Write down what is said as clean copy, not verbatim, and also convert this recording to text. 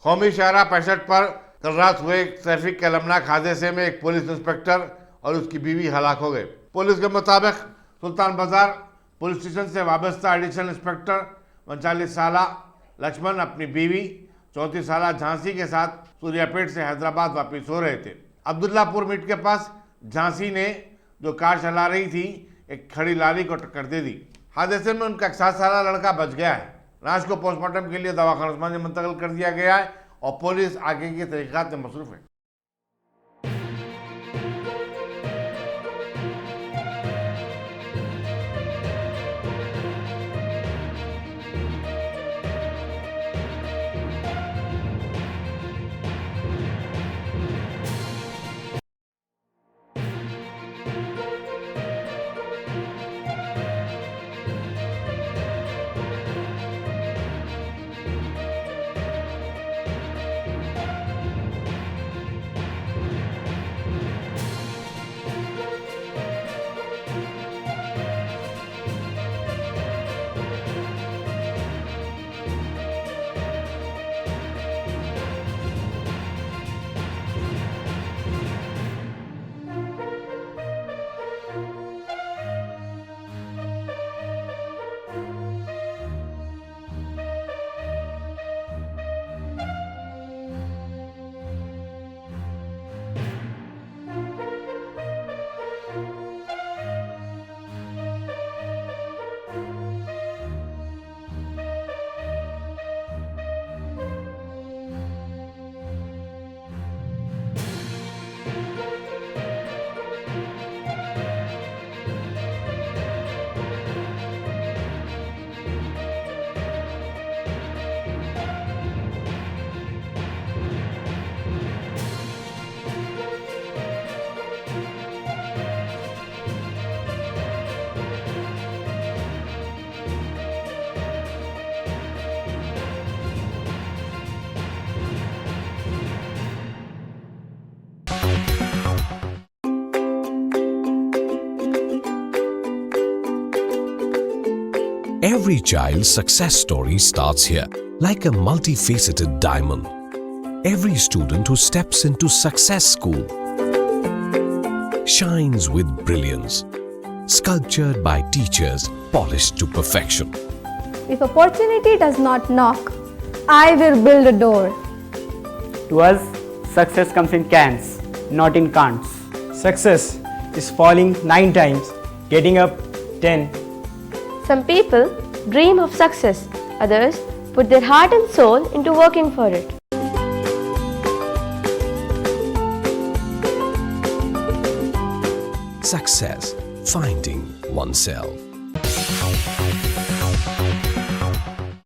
कौमी शाहराह 65 पर कल रात हुए एक ट्रैफिक के अलमनाक हादसे में एक पुलिस इंस्पेक्टर और उसकी बीवी हलाक हो गए। पुलिस के मुताबिक सुल्तान बाजार पुलिस स्टेशन से वाबस्ता एडिशनल इंस्पेक्टर 39 साल लक्ष्मण अपनी बीवी 34 साल झांसी के साथ सूर्यापेट से हैदराबाद वापस हो रहे थे। अब्दुल्लापुर मीट के पास झांसी ने जो कार चला रही थी एक खड़ी लारी को टक्कर दे दी। हादसे में उनका 7 साल लड़का बच गया है। लाश को पोस्टमार्टम के लिए दवाखाना उस्मानिया में मुंतकिल कर दिया गया है और पुलिस आगे की तहकीकात में मसरूफ है। Every child's success story starts here, like a multifaceted diamond. Every student who steps into Success School shines with brilliance, sculptured by teachers polished to perfection. If opportunity does not knock, I will build a door. To us, success comes in cans, not in can'ts. Success is falling 9 times, getting up 10. Some people dream of success, others put their heart and soul into working for it. Success, finding oneself.